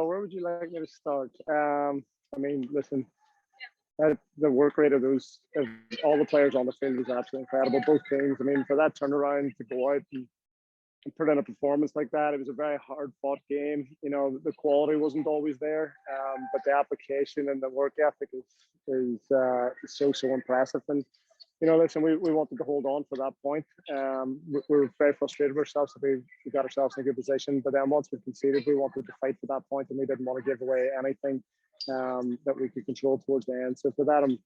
Where would you like me to start? I mean, listen, the work rate of all the players on the field was absolutely incredible. Both teams. I mean, for that turnaround to go out and put in a performance like that, it was a very hard fought game. You know, the quality wasn't always there, but the application and the work ethic is so impressive. And you know, listen, we wanted to hold on for that point. We were very frustrated with ourselves that we got ourselves in a good position. But then once we conceded, we wanted to fight for that point, and we didn't want to give away anything that we could control towards the end. So for that, I'm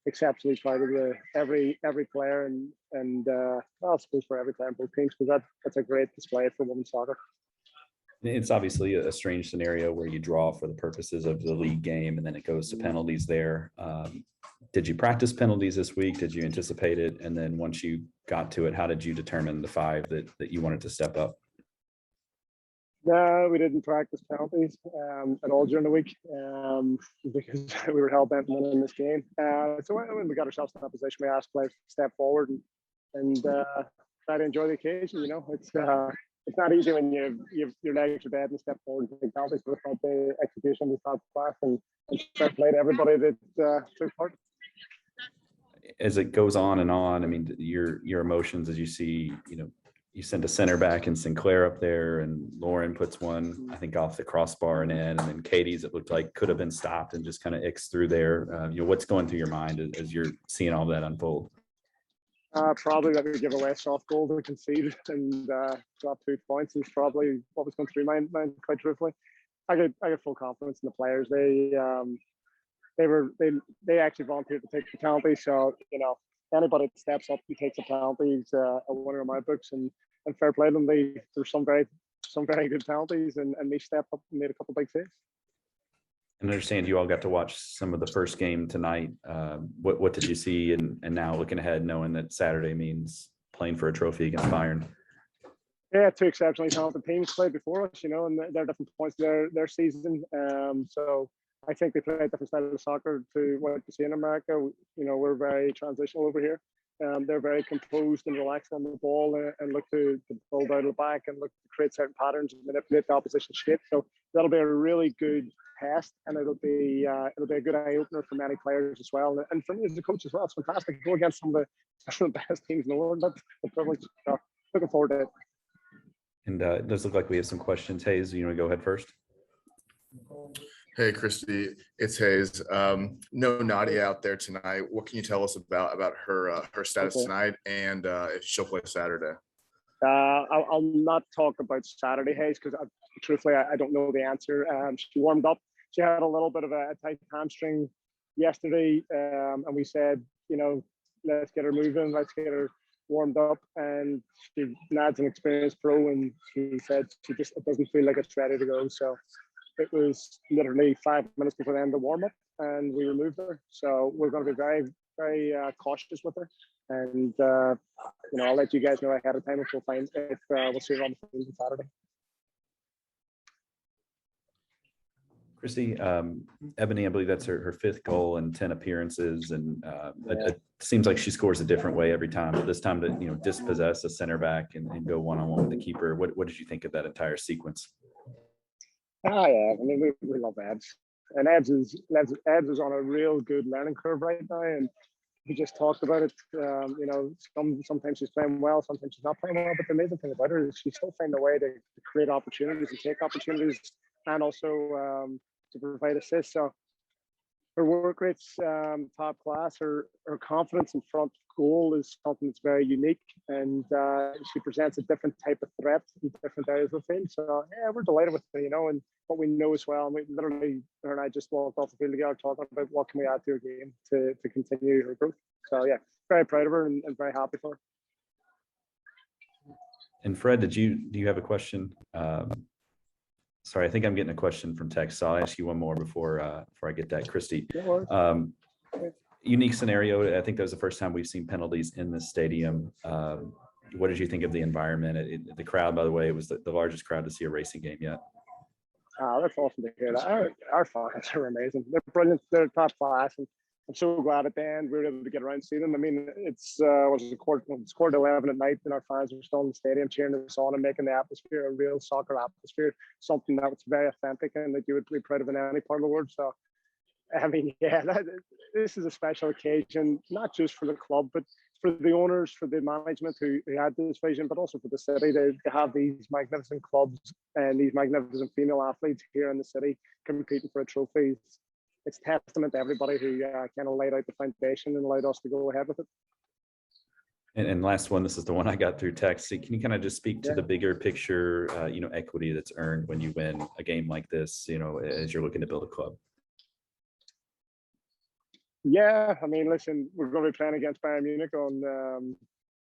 exceptionally proud of every player and I suppose for every player in both teams, because that's a great display for women's soccer. It's obviously a strange scenario where you draw for the purposes of the league game and then it goes to penalties there. Did you practice penalties this week? Did you anticipate it? And then once you got to it, how did you determine the 5 that you wanted to step up? No, we didn't practice penalties at all during the week because we were hell-bent on winning this game. So when we got ourselves in that position, we asked players to step forward and try to enjoy the occasion. You know, it's not easy when your legs are dead and step forward and take penalties, but the execution was top class and fair play to everybody that took part. As it goes on and on, I mean, your emotions as you see, you know, you send a center back and Sinclair up there, and Lauren puts one, I think, off the crossbar and in, and then Katie's, it looked like could have been stopped and just kind of icks through there. You know, what's going through your mind as you're seeing all that unfold? Probably that we give away a soft goal to concede and drop 2 points is probably what was going through my mind, quite truthfully. I get full confidence in the players. They actually volunteered to take the penalty, so you know, anybody that steps up and takes a penalty is a winner in my books, and fair play to them. There's some very good penalties, and they stepped up and made a couple of big saves. And I understand you all got to watch some of the first game tonight. What did you see? And now looking ahead, knowing that Saturday means playing for a trophy against Bayern. Yeah, 2 exceptionally talented teams played before us, you know, and they're different points of their season. So I think they play a different style of soccer to what you see in America. You know, we're very transitional over here. They're very composed and relaxed on the ball and look to build out of the back and look to create certain patterns and manipulate the opposition shape. So that'll be a really good test, and it'll be a good eye opener for many players as well, and for me as a coach as well. It's fantastic to go against some of the best teams in the world. That's a privilege. So looking forward to it. And it does look like we have some questions. Hayes, you want to go ahead first? Hey, Christy, it's Hayes. No Nadia out there tonight. What can you tell us about her status tonight and if she'll play Saturday? I'll not talk about Saturday, Hayes, because truthfully, I don't know the answer. She warmed up. She had a little bit of a tight hamstring yesterday, and we said, you know, let's get her moving, let's get her warmed up. And Nad's an experienced pro, and she said it doesn't feel like it's ready to go. So it was literally 5 minutes before the end of the warm up, and we removed her. So we're going to be very, very cautious with her. And you know, I'll let you guys know ahead of time if we'll see her on the field on Saturday. Christy, Ebony, I believe that's her 5th goal and 10 appearances, and it seems like she scores a different way every time. But this time to dispossess a center back and go one-on-one with the keeper. What did you think of that entire sequence? Oh yeah, I mean we love Ebs, and Ebs is on a real good learning curve right now, and he just talked about it. You know, sometimes she's playing well, sometimes she's not playing well, but the amazing thing about her is she's still finding a way to create opportunities and take opportunities, and also to provide assists. So her work rate's top class. Her confidence in front of goal is something that's very unique, and she presents a different type of threat in different areas of the field. So yeah, we're delighted with her, you know, and what we know as well. And we literally, her and I just walked off the field together talking about what can we add to her game to continue her growth. So yeah, very proud of her and very happy for her. And Fred, do you have a question? Sorry, I think I'm getting a question from text, so I'll ask you one more before I get that. Christy, unique scenario. I think that was the first time we've seen penalties in this stadium. What did you think of the environment? The crowd, by the way, it was the largest crowd to see a Racing game yet. That's awesome to hear that. Our fans are amazing. They're brilliant. They're top class, and I'm so glad at the end we were able to get around and see them. I mean, it's quarter 11 at night, and our fans are still in the stadium cheering us on and making the atmosphere a real soccer atmosphere, something that was very authentic and that you would be proud of in any part of the world. So, I mean, yeah, this is a special occasion, not just for the club, but for the owners, for the management who had this vision, but also for the city to have these magnificent clubs and these magnificent female athletes here in the city competing for a trophy. It's testament to everybody who kind of laid out the foundation and allowed us to go ahead with it. And last one, this is the one I got through text. Can you kind of just speak to the bigger picture, equity that's earned when you win a game like this, as you're looking to build a club? Yeah, I mean, listen, we're going to be playing against Bayern Munich on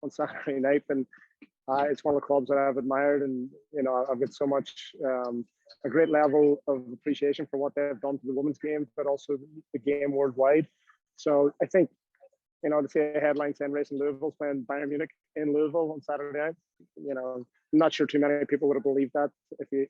Saturday night, and it's one of the clubs that I've admired, and I've got so much a great level of appreciation for what they've done to the women's game, but also the game worldwide. So I think, to see a headline saying Racing Louisville playing Bayern Munich in Louisville on Saturday night, I'm not sure too many people would have believed that if you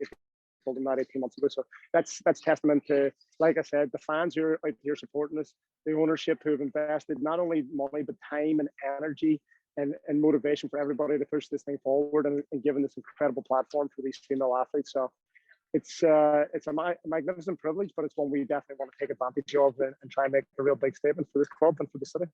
told them that 18 months ago. So that's testament to, like I said, the fans who are out here supporting us, the ownership who have invested not only money but time and energy and motivation for everybody to push this thing forward and giving this incredible platform for these female athletes. So it's a magnificent privilege, but it's one we definitely want to take advantage of and try and make a real big statement for this club and for the city.